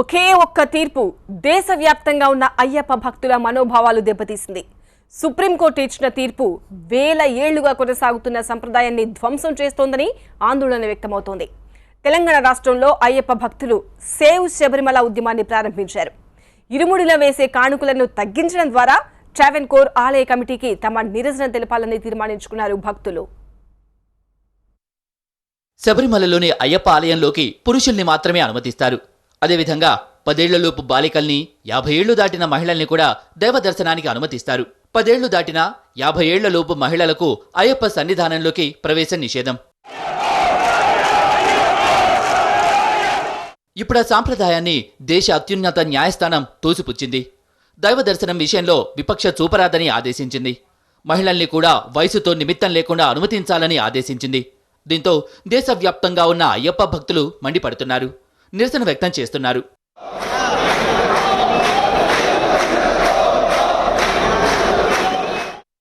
ఒకే ఒక్క తీర్పు దేశవ్యాప్తంగా ఉన్న అయ్యప్ప భక్తుల మనోభావాలు దెబ్బతీసింది. సుప్రీంకోర్టు ఇచ్చిన తీర్పు వేల ఏళ్లుగా కొనసాగుతున్న సంప్రదాయాన్ని ధ్వంసం చేస్తోందని ఆందోళన వ్యక్తమవుతోంది. తెలంగాణ రాష్ట్రంలో అయ్యప్ప భక్తులు సేవ్ శబరిమల ఉద్యమాన్ని ప్రారంభించారు. ఇరుముడిలో వేసే కానుకలను తగ్గించడం ద్వారా ట్రావెన్కోర్ ఆలయ కమిటీకి తమ నిరసన తెలపాలని తీర్మానించుకున్నారు భక్తులు. శబరిమలలోని అయ్యప్ప ఆలయంలోకి పురుషుల్ని మాత్రమే అనుమతిస్తారు. అదేవిధంగా 10 ఏళ్లలోపు బాలికల్ని, 50 ఏళ్లు దాటిన మహిళల్ని కూడా దైవ దర్శనానికి అనుమతిస్తారు. 10 ఏళ్లు దాటిన 50 ఏళ్లలోపు మహిళలకు అయ్యప్ప సన్నిధానంలోకి ప్రవేశం నిషేధం. ఇప్పుడు ఆ సాంప్రదాయాన్ని దేశ అత్యున్నత న్యాయస్థానం తోసిపుచ్చింది. దైవ దర్శనం విషయంలో విపక్ష చూపరాదని ఆదేశించింది. మహిళల్ని కూడా వయసుతో నిమిత్తం లేకుండా అనుమతించాలని ఆదేశించింది. దీంతో దేశవ్యాప్తంగా ఉన్న అయ్యప్ప భక్తులు మండిపడుతున్నారు, నిరసన వ్యక్తం చేస్తున్నారు.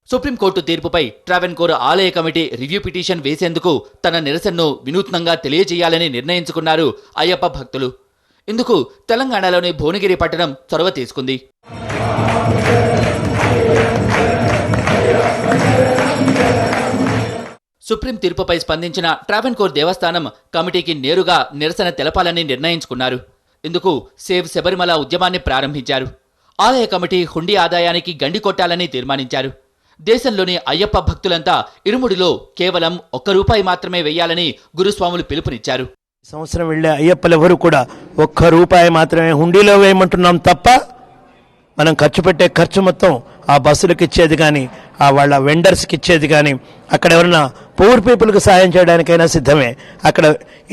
సుప్రీంకోర్టు తీర్పుపై ట్రావెన్కోర్ ఆలయ కమిటీ రివ్యూ పిటిషన్ వేసేందుకు తన నిరసనను వినూత్నంగా తెలియజేయాలని నిర్ణయించుకున్నారు అయ్యప్ప భక్తులు. ఇందుకు తెలంగాణలోని భువనగిరి పట్టణం చొరవ తీసుకుంది. సుప్రీం తీర్పుపై స్పందించిన ట్రావెన్కోర్ దేవస్థానం కమిటీకి నేరుగా నిరసన తెలపాలని నిర్ణయించుకున్నారు. ఇందుకు సేవ్ శబరిమల ఉద్యమాన్ని ప్రారంభించారు. ఆలయ కమిటీ హుండీ ఆదాయానికి గండి కొట్టాలని తీర్మానించారు. దేశంలోని అయ్యప్ప భక్తులంతా ఇరుముడిలో కేవలం ₹1 మాత్రమే వేయాలని గురుస్వాములు పిలుపునిచ్చారు. సంవత్సరం వెళ్లే అయ్యప్పలెవరూ కూడా ₹1 మాత్రమే హుండీలో వేయమంటున్నాం తప్ప మనం ఖర్చు పెట్టే ఖర్చు మొత్తం ఆ బస్సులకు ఇచ్చేది కానీ, ఆ వాళ్ళ వెండర్స్కి ఇచ్చేది కానీ, అక్కడ ఎవరైనా పూర్ పీపుల్కి సాయం చేయడానికైనా సిద్ధమే, అక్కడ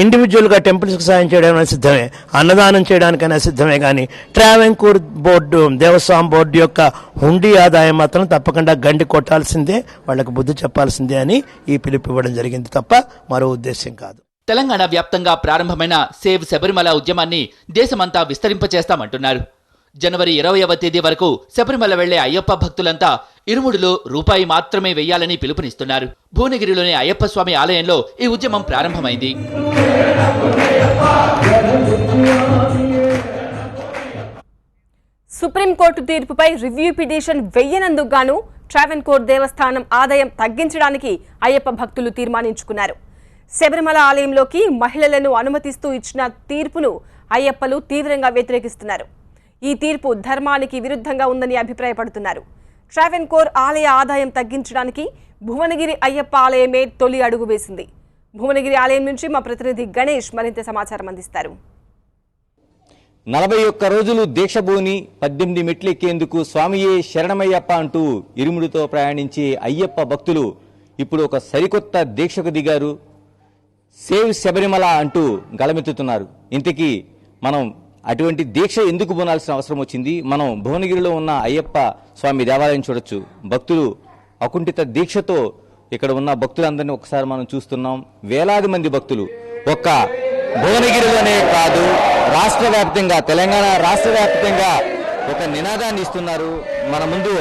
ఇండివిజువల్గా టెంపుల్స్కి సాయం చేయడానికైనా సిద్ధమే, అన్నదానం చేయడానికైనా సిద్ధమే. కానీ ట్రావెన్కోర్ బోర్డు, దేవస్వామి బోర్డు యొక్క హుండీ ఆదాయం మాత్రం తప్పకుండా గండి కొట్టాల్సిందే, వాళ్ళకు బుద్ధి చెప్పాల్సిందే అని ఈ పిలుపు ఇవ్వడం జరిగింది తప్ప మరో ఉద్దేశ్యం కాదు. తెలంగాణ వ్యాప్తంగా ప్రారంభమైన సేవ్ శబరిమల ఉద్యమాన్ని దేశమంతా విస్తరింపచేస్తామంటున్నారు. జనవరి 20వ తేదీ వరకు శబరిమల వెళ్లే అయ్యప్ప భక్తులంతా ఇరుముడిలో ₹1 మాత్రమే వేయాలని పిలుపునిస్తున్నారు. భువనగిరిలోని అయ్యప్ప స్వామి ఆలయంలో ఈ ఉద్యమం ప్రారంభమైంది. సుప్రీంకోర్టు తీర్పుపై రివ్యూ పిటిషన్ వెయ్యనందుకు గాను ట్రావెన్కోర్ దేవస్థానం ఆదాయం తగ్గించడానికి అయ్యప్ప భక్తులు తీర్మానించుకున్నారు. శబరిమల ఆలయంలోకి మహిళలను అనుమతిస్తూ ఇచ్చిన తీర్పును అయ్యప్పలు తీవ్రంగా వ్యతిరేకిస్తున్నారు. ఈ తీర్పు ధర్మానికి విరుద్ధంగా ఉందని అభిప్రాయపడుతున్నారు. ట్రావెన్కోర్ ఆలయ ఆదాయం తగ్గించడానికి భువనగిరి అయ్యప్ప ఆలయమే తొలి అడుగు వేసింది. భువనగిరి ఆలయం నుంచి మా ప్రతినిధి గణేష్ మరింత సమాచారం అందిస్తారు. 41 రోజులు దీక్షభూని 18 మెట్లు ఎక్కేందుకు స్వామియే శరణమయ్యప్ప అంటూ ఇరుముడితో ప్రయాణించే అయ్యప్ప భక్తులు ఇప్పుడు ఒక సరికొత్త దీక్షకు దిగారు. సేవ్ శబరిమల అంటూ గళమెత్తుతున్నారు. ఇంతకీ మనం అటువంటి దీక్ష ఎందుకు బోనాల్సిన అవసరం వచ్చింది? మనం భువనగిరిలో ఉన్న అయ్యప్ప స్వామి దేవాలయం చూడొచ్చు. భక్తులు అకుంఠిత దీక్షతో ఇక్కడ ఉన్న భక్తులందరినీ ఒకసారి మనం చూస్తున్నాం. వేలాది మంది భక్తులు ఒక్క భువనగిరిలోనే కాదు, రాష్ట్ర వ్యాప్తంగా, తెలంగాణ రాష్ట్ర వ్యాప్తంగా ఒక నినాదాన్ని ఇస్తున్నారు. మన ముందు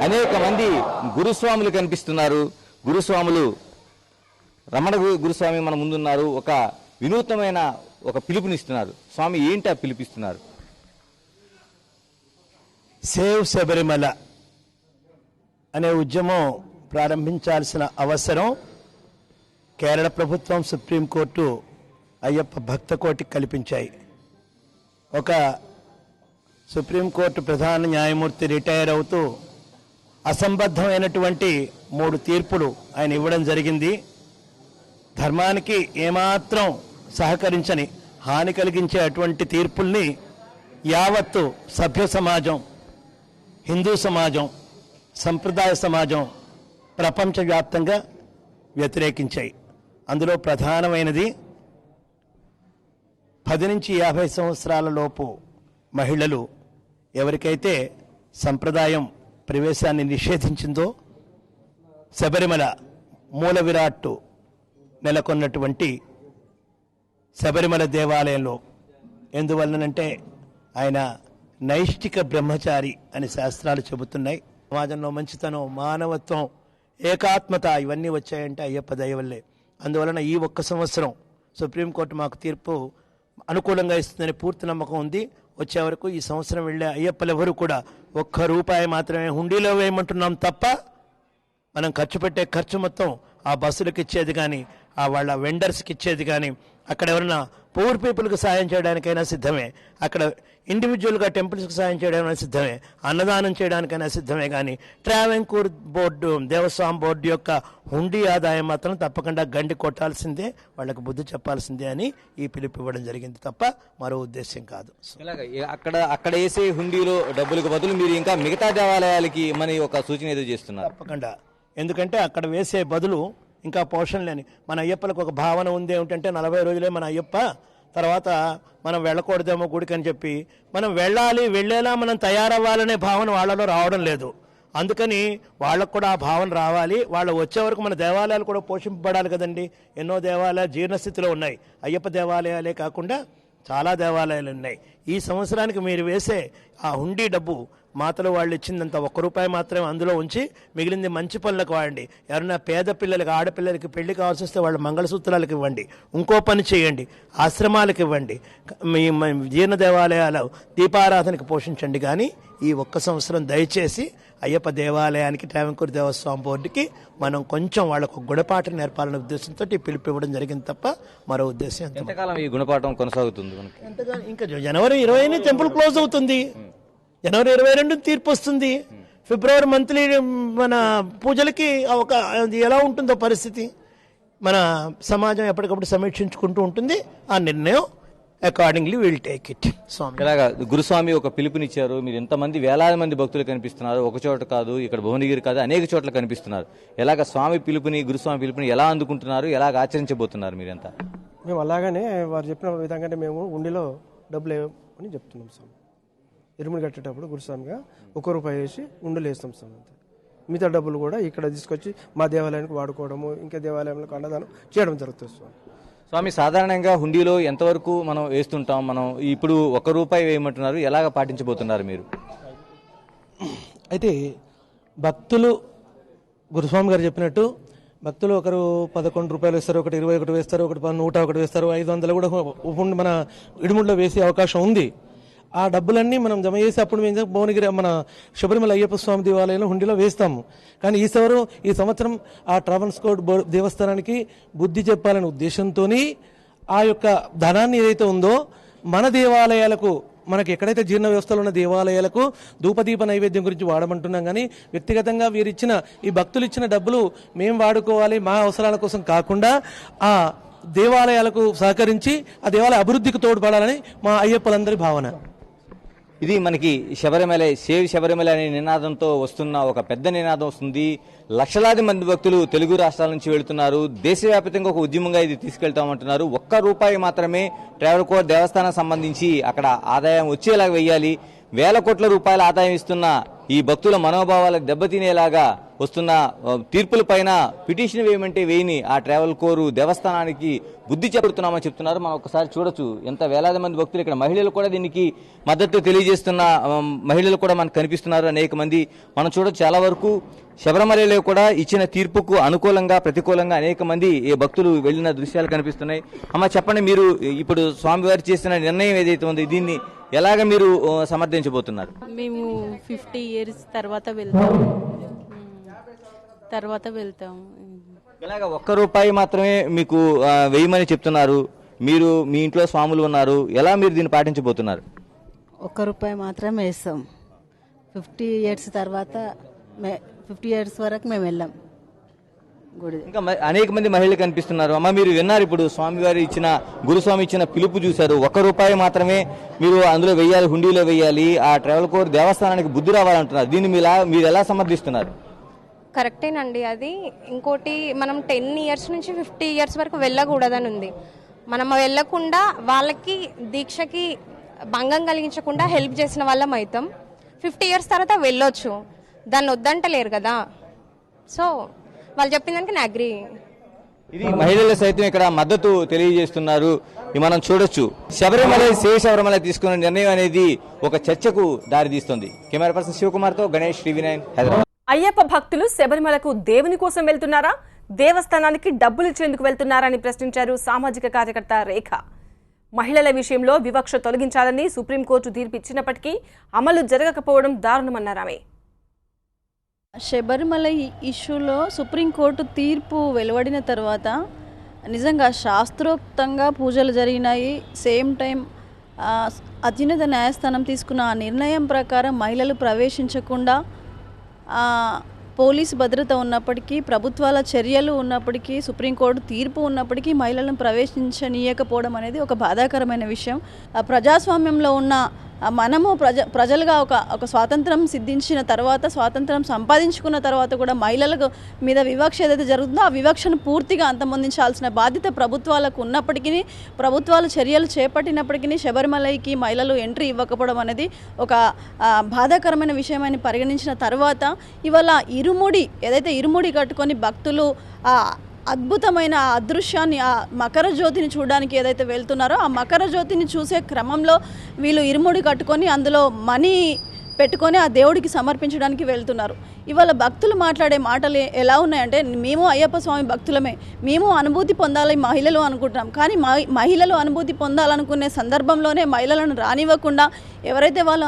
అనేక మంది గురుస్వాములు కనిపిస్తున్నారు. గురుస్వాములు రమణ గురుస్వామి మన ముందున్నారు. ఒక వినూత్నమైన ఒక పిలుపునిస్తున్నారు. స్వామి ఏంటి ఆ పిలుపిస్తున్నారు? సేవ్ శబరిమల అనే ఉద్యమం ప్రారంభించాల్సిన అవసరం కేరళ ప్రభుత్వం, సుప్రీంకోర్టు అయ్యప్ప భక్త కోటికి కల్పించాయి. ఒక సుప్రీంకోర్టు ప్రధాన న్యాయమూర్తి రిటైర్ అవుతూ అసంబద్ధమైనటువంటి 3 తీర్పులు ఆయన ఇవ్వడం జరిగింది. ధర్మానికి ఏమాత్రం సహకరించని, హాని కలిగించే అటువంటి తీర్పుల్ని యావత్తు సభ్య సమాజం, హిందూ సమాజం, సంప్రదాయ సమాజం ప్రపంచవ్యాప్తంగా వ్యతిరేకించాయి. అందులో ప్రధానమైనది 10 నుంచి 50 సంవత్సరాల లోపు మహిళలు ఎవరికైతే సంప్రదాయం ప్రవేశాన్ని నిషేధించిందో, శబరిమల మూల విరాట్టు నెలకొన్నటువంటి శబరిమల దేవాలయంలో, ఎందువల్లనంటే ఆయన నైష్టిక బ్రహ్మచారి అని శాస్త్రాలు చెబుతున్నాయి. సమాజంలో మంచితనం, మానవత్వం, ఏకాత్మత ఇవన్నీ వచ్చాయంటే అయ్యప్ప దయ వల్లే. అందువలన ఈ 1 సంవత్సరం సుప్రీంకోర్టు మాకు తీర్పు అనుకూలంగా ఇస్తుందని పూర్తి నమ్మకం ఉంది. వచ్చే వరకు ఈ సంవత్సరం వెళ్ళే అయ్యప్పలు ఎవరు కూడా ఒక్క రూపాయి మాత్రమే హుండీలో వేయమంటున్నాం తప్ప మనం ఖర్చు పెట్టే ఖర్చు మొత్తం ఆ బస్సులకు ఇచ్చేది కానీ ఆ వాళ్ళ వెండర్స్కి ఇచ్చేది కానీ అక్కడ ఎవరైనా పూర్ పీపుల్కి సాయం చేయడానికైనా సిద్ధమే, అక్కడ ఇండివిజువల్గా టెంపుల్స్కి సాయం చేయడానికైనా సిద్ధమే, అన్నదానం చేయడానికైనా సిద్ధమే. కానీ ట్రావెన్కూర్ బోర్డు దేవస్వామి బోర్డు యొక్క హుండీ ఆదాయం మాత్రం తప్పకుండా గండి కొట్టాల్సిందే, వాళ్ళకు బుద్ధి చెప్పాల్సిందే అని ఈ పిలుపు ఇవ్వడం జరిగింది తప్ప మరో ఉద్దేశం కాదు. అక్కడ వేసే హుండీలో డబ్బులకు బదులు మీరు ఇంకా మిగతా దేవాలయాలకి మన ఒక సూచన ఏదో చేస్తున్నారు. తప్పకుండా, ఎందుకంటే అక్కడ వేసే బదులు ఇంకా పోషణ లేని మన అయ్యప్పలకు ఒక భావన ఉంది ఏమిటంటే 40 రోజులే మన అయ్యప్ప, తర్వాత మనం వెళ్ళకూడదేమో గుడికి అని చెప్పి మనం వెళ్ళేలా మనం తయారవ్వాలనే భావన వాళ్ళలో రావడం లేదు. అందుకని వాళ్ళకు కూడా ఆ భావన రావాలి. వాళ్ళు వచ్చే వరకు మన దేవాలయాలు కూడా పోషింపబడాలి కదండి. ఎన్నో దేవాలయాలు జీర్ణస్థితిలో ఉన్నాయి, అయ్యప్ప దేవాలయాలే కాకుండా చాలా దేవాలయాలు ఉన్నాయి. ఈ సంవత్సరానికి మీరు వేసే ఆ హుండీ డబ్బు మాతలు వాళ్ళు ఇచ్చిందంత ₹1 మాత్రమే అందులో ఉంచి మిగిలింది మంచి పనులకు వాడండి. ఎవరైనా పేద పిల్లలకి ఆడపిల్లలకి పెళ్లి కావాల్సి వస్తే వాళ్ళ మంగళసూత్రాలకు ఇవ్వండి, ఇంకో పని చేయండి, ఆశ్రమాలకు ఇవ్వండి, మీ జీర్ణ దేవాలయాలు దీపారాధనకు పోషించండి. కానీ ఈ ఒక్క సంవత్సరం దయచేసి అయ్యప్ప దేవాలయానికి ట్రావెన్కూర్ దేవస్వామి బోర్డుకి మనం కొంచెం వాళ్ళకు గుణపాఠం నేర్పాలనే ఉద్దేశంతో పిలుపు ఇవ్వడం జరిగింది తప్ప మరో ఉద్దేశం. ఎంతకాలం ఈ గుణపాఠం కొనసాగుతుంది? ఇంకా జనవరి 20 టెంపుల్ క్లోజ్ అవుతుంది, జనవరి 22 తీర్పు వస్తుంది, ఫిబ్రవరి మంత్లీ మన పూజలకి ఎలా ఉంటుందో పరిస్థితి మన సమాజం ఎప్పటికప్పుడు సమీక్షించుకుంటూ ఉంటుంది. ఆ నిర్ణయం అకార్డింగ్లీ విల్ టేక్ ఇట్. ఇలాగా గురుస్వామి ఒక పిలుపునిచ్చారు. మీరు ఎంతమంది వేలాది మంది భక్తులు కనిపిస్తున్నారు, ఒక చోట కాదు, ఇక్కడ భువనగిరి కాదు, అనేక చోట్ల కనిపిస్తున్నారు. ఎలాగ స్వామి పిలుపుని గురుస్వామి పిలుపుని ఎలా అందుకుంటున్నారు, ఎలాగ ఆచరించబోతున్నారు మీరంతా? మేము అలాగనే వారు చెప్పిన విధంగానే మేము ఉండిలో డబ్బులు అని చెప్తున్నాం స్వామి. ఇరుముడి కట్టేటప్పుడు గురుస్వామిగా ₹1 వేసి ఉండులు వేస్తాం స్వామి. అంతే, మిగతా డబ్బులు కూడా ఇక్కడ తీసుకొచ్చి మా దేవాలయానికి వాడుకోవడము, ఇంకా దేవాలయంలో అన్నదానం చేయడం జరుగుతుంది స్వామి. స్వామి, సాధారణంగా హుండీలో ఎంతవరకు మనం వేస్తుంటాం? మనం ఇప్పుడు ₹1 వేయమంటున్నారు, ఎలాగ పాటించబోతున్నారు మీరు? అయితే భక్తులు గురుస్వామి గారు చెప్పినట్టు భక్తులు ఒకరు ₹11 వేస్తారు, ఒకటి 21 వేస్తారు, ఒకటి 101 వేస్తారు, 500 కూడా మన ఇడుముడిలో వేసే అవకాశం ఉంది. ఆ డబ్బులన్నీ మనం జమ చేసి అప్పుడు మేము భువనగిరి మన శబరిమల అయ్యప్ప స్వామి దేవాలయంలో హుండీలో వేస్తాము. కానీ ఈ సంవత్సరం ఆ ట్రావెన్కోర్ దేవస్థానానికి బుద్ధి చెప్పాలనే ఉద్దేశంతో ఆ యొక్క ధనాన్ని ఏదైతే ఉందో మన దేవాలయాలకు, మనకి ఎక్కడైతే జీర్ణ వ్యవస్థలో ఉన్న దేవాలయాలకు ధూపదీప నైవేద్యం గురించి వాడమంటున్నాం. కానీ వ్యక్తిగతంగా వీరిచ్చిన ఈ భక్తులు ఇచ్చిన డబ్బులు మేము వాడుకోవాలి, మా అవసరాల కోసం కాకుండా ఆ దేవాలయాలకు సహకరించి ఆ దేవాలయ అభివృద్ధికి తోడ్పడాలని మా అయ్యప్పలందరి భావన. ఇది మనకి శబరిమల సేవ్ శబరిమల అనే నినాదంతో వస్తున్న ఒక పెద్ద నినాదం వస్తుంది. లక్షలాది మంది భక్తులు తెలుగు రాష్ట్రాల నుంచి వెళుతున్నారు. దేశవ్యాప్తంగా ఒక ఉద్యమంగా ఇది తీసుకెళ్తామంటున్నారు. ₹1 మాత్రమే ట్రావెన్కోర్ దేవస్థానం సంబంధించి అక్కడ ఆదాయం వచ్చేలాగా వెయ్యాలి. వేల కోట్ల రూపాయల ఆదాయం ఇస్తున్న ఈ భక్తుల మనోభావాలకు దెబ్బతినేలాగా వస్తున్న తీర్పుల పైన పిటిషన్ వేయమంటే వేయని ఆ ట్రావెన్కోర్ దేవస్థానానికి బుద్ధి చెబుతున్నామని చెప్తున్నారు. మనం ఒకసారి చూడొచ్చు ఎంత వేలాది మంది భక్తులు, ఇక్కడ మహిళలు కూడా దీనికి మద్దతు తెలియజేస్తున్న మహిళలు కూడా మనకు కనిపిస్తున్నారు. అనేక మంది మనం చూడొచ్చు. చాలా వరకు శబరిమలలో కూడా ఇచ్చిన తీర్పుకు అనుకూలంగా ప్రతికూలంగా అనేక మంది ఈ భక్తులు వెళ్లిన దృశ్యాలు కనిపిస్తున్నాయి. అమ్మ చెప్పండి, మీరు ఇప్పుడు స్వామివారు చేసిన నిర్ణయం ఏదైతే ఉందో దీన్ని ఎలాగ మీరు సమర్థించబోతున్నారు? మేము 50 years తర్వాత వెళ్తాం. ఇలాగ ₹1 మాత్రమే మీకు వేయమని చెప్తున్నారు. మీరు మీ ఇంట్లో స్వాములు ఉన్నారు, ఎలా మీరు దీన్ని పాటించబోతున్నారు? ₹1 మాత్రమే వేస్తాం. 50 years తర్వాత 50 years వరకు మేము వెళ్ళాం గుడి. ఇంకా అనేక మంది మహిళలు కనిపిస్తున్నారు. అమ్మ, మీరు విన్నారు ఇప్పుడు స్వామివారి గురుస్వామి ఇచ్చిన పిలుపు చూశారు. ₹1 మాత్రమే మీరు అందులో వెయ్యాలి, హుండీలో వెయ్యాలి. ఆ ట్రావెన్కోర్ దేవస్థానానికి బుద్ధి రావాలంటున్నారు. దీన్ని మీరు ఎలా సమర్థిస్తున్నారు? కరెక్టేనండి. అది ఇంకోటి, మనం 10 years నుంచి 50 years వరకు వెళ్ళకూడదని ఉంది. మనం వెళ్ళకుండా వాళ్ళకి దీక్షకి భంగం కలిగించకుండా హెల్ప్ చేసిన వాళ్ళం అవుతాం. 50 years తర్వాత వెళ్ళొచ్చు, దాన్ని వద్దంటలేరు కదా. సో వాళ్ళు చెప్పిన దానికి నేను అగ్రీ. ఇది మహిళలు సైతం ఇక్కడ మద్దతు తెలియజేస్తున్నారు. మనం చూడొచ్చు, శబరిమల తీసుకున్న నిర్ణయం అనేది ఒక చర్చకు దారితీస్తుంది. కెమెరా పర్సన్ శివకుమార్తో గణేష్, టీవీ9 హైదరాబాద్. అయ్యప్ప భక్తులు శబరిమలకు దేవుని కోసం వెళ్తున్నారా, దేవస్థానానికి డబ్బులు ఇచ్చేందుకు వెళ్తున్నారా అని ప్రశ్నించారు సామాజిక కార్యకర్త రేఖ. మహిళల విషయంలో వివక్ష తొలగించాలని సుప్రీంకోర్టు తీర్పు ఇచ్చినప్పటికీ అమలు జరగకపోవడం దారుణమన్నారు ఆమె. శబరిమల ఇష్యూలో సుప్రీంకోర్టు తీర్పు వెలువడిన తర్వాత నిజంగా శాస్త్రోక్తంగా పూజలు జరిగినాయి. సేమ్ టైం అత్యున్నత న్యాయస్థానం తీసుకున్న ఆ నిర్ణయం ప్రకారం మహిళలు ప్రవేశించకుండా పోలీసు భద్రత ఉన్నప్పటికీ, ప్రభుత్వాల చర్యలు ఉన్నప్పటికీ, సుప్రీంకోర్టు తీర్పు ఉన్నప్పటికీ మహిళలను ప్రవేశించనీయకపోవడం అనేది ఒక బాధాకరమైన విషయం. ప్రజాస్వామ్యంలో ఉన్న మనము ప్రజలుగా ఒక స్వాతంత్రం సిద్ధించిన తర్వాత, స్వాతంత్రం సంపాదించుకున్న తర్వాత కూడా మహిళలకు మీద వివక్ష ఏదైతే జరుగుతుందో ఆ వివక్షను పూర్తిగా అంతమొందించాల్సిన బాధ్యత ప్రభుత్వాలకు ఉన్నప్పటికీ, ప్రభుత్వాలు చర్యలు చేపట్టినప్పటికీ శబరిమలకి మహిళలు ఎంట్రీ ఇవ్వకపోవడం అనేది ఒక బాధాకరమైన విషయమని పరిగణించిన తర్వాత ఇవాళ ఏదైతే ఇరుముడి కట్టుకొని భక్తులు అద్భుతమైన ఆ అదృశ్యాన్ని, ఆ మకర జ్యోతిని చూడడానికి ఏదైతే వెళ్తున్నారో ఆ మకర జ్యోతిని చూసే క్రమంలో వీళ్ళు ఇరుముడి కట్టుకొని అందులో మనీ పెట్టుకొని ఆ దేవుడికి సమర్పించడానికి వెళ్తున్నారు. ఇవాళ భక్తులు మాట్లాడే మాటలు ఎలా ఉన్నాయంటే, మేము అయ్యప్ప స్వామి భక్తులమే, మేము అనుభూతి పొందాలి మహిళలు అనుకుంటున్నాం. కానీ మహిళలు అనుభూతి పొందాలనుకునే సందర్భంలోనే మహిళలను రానివ్వకుండా ఎవరైతే వాళ్ళ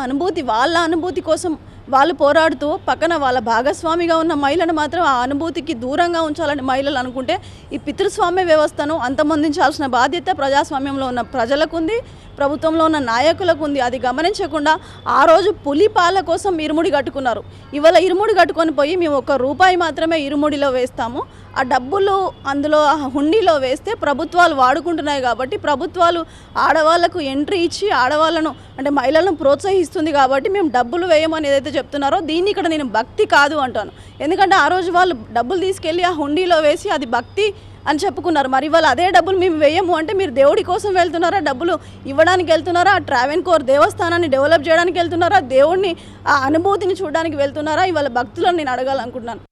అనుభూతి కోసం వాళ్ళు పోరాడుతూ పక్కన వాళ్ళ భాగస్వామిగా ఉన్న మహిళను మాత్రం ఆ అనుభూతికి దూరంగా ఉంచాలని మహిళలు అనుకుంటే ఈ పితృస్వామ్య వ్యవస్థను అంతమొందించాల్సిన బాధ్యత ప్రజాస్వామ్యంలో ఉన్న ప్రజలకు ఉంది, ప్రభుత్వంలో ఉన్న నాయకులకు ఉంది. అది గమనించకుండా ఆ రోజు పులిపాల కోసం ఇరుముడి కట్టుకున్నారు. ఇవాళ ఇరుముడి కట్టుకొని పోయి మేము ₹1 మాత్రమే ఇరుముడిలో వేస్తాము, ఆ డబ్బులు అందులో హుండీలో వేస్తే ప్రభుత్వాలు వాడుకుంటున్నాయి కాబట్టి ప్రభుత్వాలు ఆడవాళ్లకు ఎంట్రీ ఇచ్చి ఆడవాళ్లను అంటే మహిళలను ప్రోత్సహిస్తుంది కాబట్టి మేము డబ్బులు వేయమని ఏదైతే చెప్తున్నారో దీన్ని ఇక్కడ నేను భక్తి కాదు అంటాను. ఎందుకంటే ఆ రోజు వాళ్ళు డబ్బులు తీసుకెళ్ళి ఆ హుండీలో వేసి అది భక్తి అని చెప్పుకున్నారు. మరి ఇవాళ అదే డబ్బులు మేము వేయము అంటే మీరు దేవుడి కోసం వెళ్తున్నారా, డబ్బులు ఇవ్వడానికి వెళ్తున్నారా, ట్రావెన్కోర్ దేవస్థానాన్ని డెవలప్ చేయడానికి వెళ్తున్నారా, దేవుడిని ఆ అనుభూతిని చూడడానికి వెళ్తున్నారా? ఇవాళ భక్తులను నేను అడగాలనుకుంటున్నాను.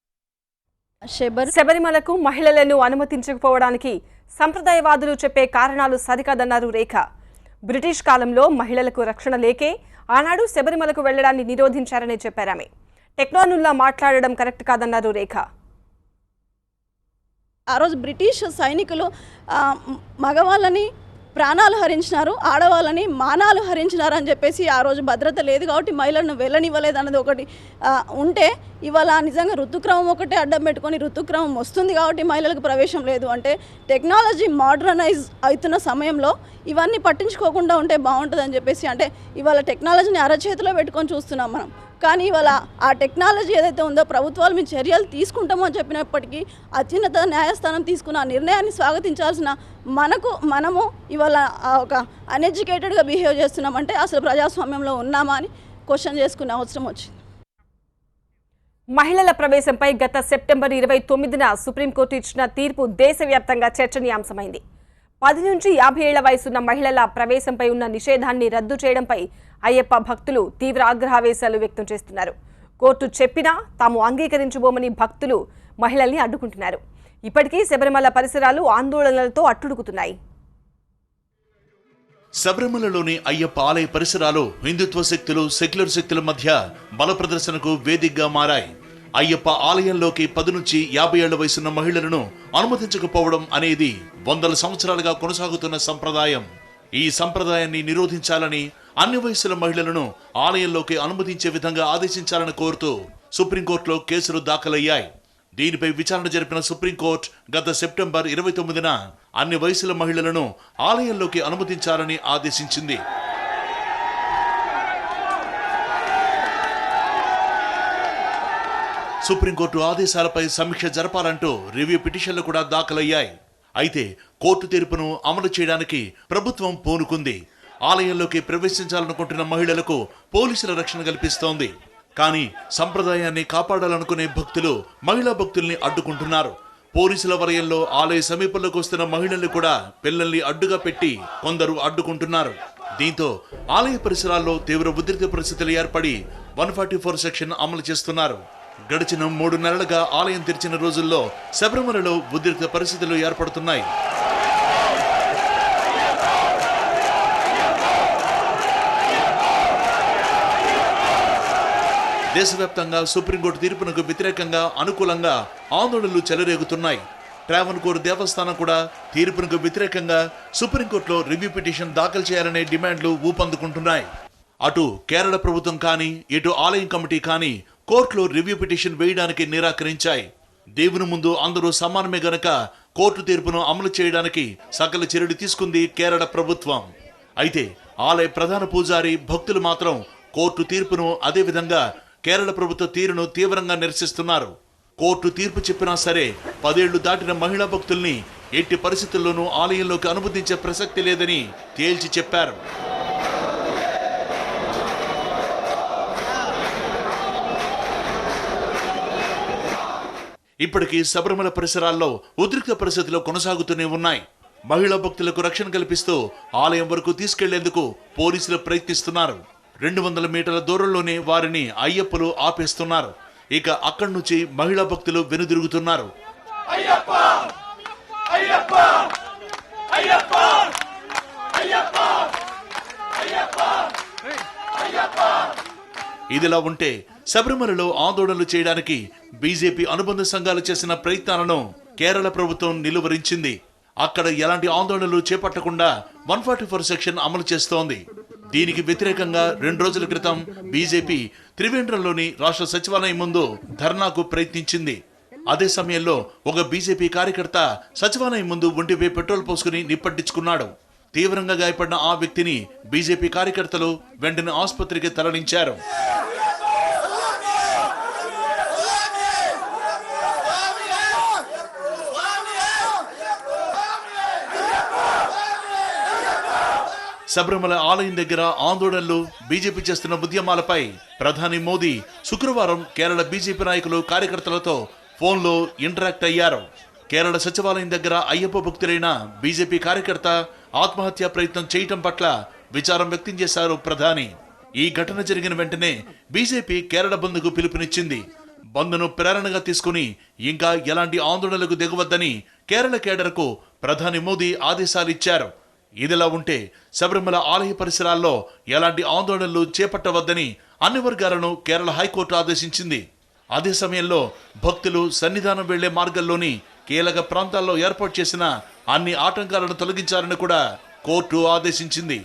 శబరిమలకు మహిళలను అనుమతించకపోవడానికి సంప్రదాయవాదులు చెప్పే కారణాలు సరికాదన్నారు రేఖ. బ్రిటిష్ కాలంలో మహిళలకు రక్షణ లేకే ఆనాడు శబరిమలకు వెళ్లడాన్ని నిరోధించారని చెప్పారామె. టెక్నానుల్లా మాట్లాడడం కరెక్ట్ కాదన్నారు రేఖ. ఆ రోజు బ్రిటిష్ సైనికులు మగవాళ్ళని ప్రాణాలు హరించినారు, ఆడవాళ్ళని మానాలు హరించినారు అని చెప్పేసి ఆ రోజు భద్రత లేదు కాబట్టి మహిళలను వెళ్ళనివ్వలేదు అన్నది ఒకటి ఉంటే, ఇవాళ నిజంగా ఋతుక్రమం ఒకటే అడ్డం పెట్టుకొని ఋతుక్రమం వస్తుంది కాబట్టి మహిళలకు ప్రవేశం లేదు అంటే టెక్నాలజీ మోడర్నైజ్ అవుతున్న సమయంలో ఇవన్నీ పట్టించుకోకుండా ఉంటే బాగుంటుందని చెప్పేసి అంటే ఇవాళ టెక్నాలజీని అరచేతిలో పెట్టుకొని చూస్తున్నాం మనం. కానీ ఇవాళ ఆ టెక్నాలజీ ఏదైతే ఉందో ప్రభుత్వాలు మేము చర్యలు తీసుకుంటామో అని చెప్పినప్పటికీ అత్యున్నత న్యాయస్థానం తీసుకున్న ఆ నిర్ణయాన్ని స్వాగతించాల్సిన మనము ఇవాళ ఒక అన్ఎడ్యుకేటెడ్గా బిహేవ్ చేస్తున్నామంటే అసలు ప్రజాస్వామ్యంలో ఉన్నామా అని క్వశ్చన్ చేసుకునే అవసరం వచ్చింది. మహిళల ప్రవేశంపై గత సెప్టెంబర్ 29న సుప్రీంకోర్టు ఇచ్చిన తీర్పు దేశవ్యాప్తంగా చర్చనీయాంశమైంది. 10 నుంచి 50 ఏళ్ల వయసున్న మహిళల ప్రవేశంపై ఉన్న నిషేధాన్ని రద్దు చేయడంపై అయ్యప్ప భక్తులు తీవ్ర ఆగ్రహావేశాలు వ్యక్తం చేస్తున్నారు. కోర్టు చెప్పినా తాము అంగీకరించబోమని భక్తులు మహిళల్ని అడ్డుకుంటున్నారు. ఇప్పటికీ శబరిమల పరిసరాలు ఆందోళనలతో అట్టుడుకుతున్నాయి. శబరిమలలోని అయ్యప్ప ఆలయ పరిసరాలు హిందుత్వ శక్తులు, సెక్యులర్ శక్తుల మధ్య బల ప్రదర్శనకు వేదికగా మారాయి. అయ్యప్ప ఆలయంలోకి 10 నుంచి 50 ఏళ్ల వయసున్న మహిళలను అనుమతించకపోవడం అనేది వందల సంవత్సరాలుగా కొనసాగుతున్న సంప్రదాయం. ఈ సంప్రదాయాన్ని నిరోధించాలని, అన్ని వయసుల మహిళలను ఆలయంలోకి అనుమతించే విధంగా ఆదేశించాలని కోరుతూ సుప్రీంకోర్టులో కేసులు దాఖలయ్యాయి. దీనిపై విచారణ జరిపిన సుప్రీంకోర్టు గత సెప్టెంబర్ 29న అన్ని వయసుల మహిళలను ఆలయంలోకి అనుమతించాలని ఆదేశించింది. సుప్రీంకోర్టు ఆదేశాలపై సమీక్ష జరపాలంటూ రివ్యూ పిటిషన్లు కూడా దాఖలయ్యాయి. అయితే కోర్టు తీర్పును అమలు చేయడానికి ప్రభుత్వం పూనుకుంది. ఆలయంలోకి ప్రవేశించాలనుకుంటున్న మహిళలకు పోలీసుల రక్షణ కల్పిస్తోంది. కానీ సంప్రదాయాన్ని కాపాడాలనుకునే భక్తులు మహిళా భక్తుల్ని అడ్డుకుంటున్నారు. పోలీసుల వలయంలో ఆలయ సమీపంలోకి వస్తున్న మహిళల్ని కూడా పిల్లల్ని అడ్డుగా పెట్టి కొందరు అడ్డుకుంటున్నారు. దీంతో ఆలయ పరిసరాల్లో తీవ్ర ఉద్రిక్త పరిస్థితులు ఏర్పడి 144 సెక్షన్ అమలు చేస్తున్నారు. గడిచిన 3 నెలలుగా ఆలయం తెరిచిన రోజుల్లో శబరిమలలో ఉద్రిక్త పరిస్థితులు ఏర్పడుతున్నాయి. దేశవ్యాప్తంగా సుప్రీంకోర్టు తీర్పునకు వ్యతిరేకంగా, అనుకూలంగా ఆందోళనలు చెలరేగుతున్నాయి. ట్రావెన్కోర్ దేవస్థానం కూడా తీర్పునకు వ్యతిరేకంగా సుప్రీంకోర్టులో రివ్యూ పిటిషన్ దాఖలు చేయాలనే డిమాండ్లు ఊపందుకుంటున్నాయి. అటు కేరళ ప్రభుత్వం కానీ ఇటు ఆలయం కమిటీ కానీ కోర్టులో రివ్యూ పిటిషన్ వేయడానికి నిరాకరించాయి. దేవుని ముందు అందరూ సమానమే గనక కోర్టు తీర్పును అమలు చేయడానికి సకల చర్యలు తీసుకుంది కేరళ ప్రభుత్వం. అయితే ఆలయ ప్రధాన పూజారి భక్తులు మాత్రం కోర్టు తీర్పును అదేవిధంగా కేరళ ప్రభుత్వ తీరును తీవ్రంగా నిరసిస్తున్నారు. కోర్టు తీర్పు చెప్పినా సరే 10 ఏళ్లు దాటిన మహిళా భక్తుల్ని ఎట్టి పరిస్థితుల్లోనూ ఆలయంలోకి అనుమతించే ప్రసక్తి లేదని తేల్చి చెప్పారు. ఇప్పటికీ శబరిమల పరిసరాల్లో ఉద్రిక్త పరిస్థితులు కొనసాగుతూనే ఉన్నాయి. మహిళా భక్తులకు రక్షణ కల్పిస్తూ ఆలయం వరకు తీసుకెళ్లేందుకు పోలీసులు ప్రయత్నిస్తున్నారు. 200 మీటర్ల దూరంలోనే వారిని అయ్యప్పలు ఆపేస్తున్నారు. ఇక అక్కడి నుంచి మహిళా భక్తులు వెనుదిరుగుతున్నారు. ఇదిలా ఉంటే శబరిమలలో ఆందోళనలు చేయడానికి బీజేపీ అనుబంధ సంఘాలు చేసిన ప్రయత్నాలను కేరళ ప్రభుత్వం నిలువరించింది. అక్కడ ఎలాంటి ఆందోళనలు చేపట్టకుండా 144 సెక్షన్ అమలు చేస్తోంది. దీనికి వ్యతిరేకంగా 2 రోజుల క్రితం బీజేపీ త్రివేంద్రంలోని రాష్ట్ర సచివాలయం ముందు ధర్నాకు ప్రయత్నించింది. అదే సమయంలో ఒక బీజేపీ కార్యకర్త సచివాలయం ముందు ఒంటిపై పెట్రోల్ పోసుకుని నిప్పట్టించుకున్నాడు. తీవ్రంగా గాయపడిన ఆ వ్యక్తిని బీజేపీ కార్యకర్తలు వెంటనే ఆసుపత్రికి తరలించారు. శబరిమల ఆలయం దగ్గర ఆందోళనలు, బీజేపీ చేస్తున్న ఉద్యమాలపై ప్రధాని మోదీ శుక్రవారం కేరళ బీజేపీ నాయకులు కార్యకర్తలతో ఫోన్లో ఇంటరాక్ట్ అయ్యారు. కేరళ సచివాలయం దగ్గర అయ్యప్ప భక్తులైన బీజేపీ కార్యకర్త ఆత్మహత్యా ప్రయత్నం చేయటం పట్ల విచారం వ్యక్తం చేశారు ప్రధాని. ఈ ఘటన జరిగిన వెంటనే బీజేపీ కేరళ బంద్కు పిలుపునిచ్చింది. బంద్ను ప్రేరణగా తీసుకుని ఇంకా ఎలాంటి ఆందోళనలకు దిగవద్దని కేరళ కేడర్కు ప్రధాని మోదీ ఆదేశాలిచ్చారు. ఇదిలా ఉంటే శబరిమల ఆలయ పరిసరాల్లో ఎలాంటి ఆందోళనలు చేపట్టవద్దని అన్ని వర్గాలను కేరళ హైకోర్టు ఆదేశించింది. అదే సమయంలో భక్తులు సన్నిధానం వెళ్లే మార్గంలోని కీలక ప్రాంతాల్లో ఏర్పాటు చేసిన అన్ని ఆటంకాలను తొలగించాలని కూడా కోర్టు ఆదేశించింది.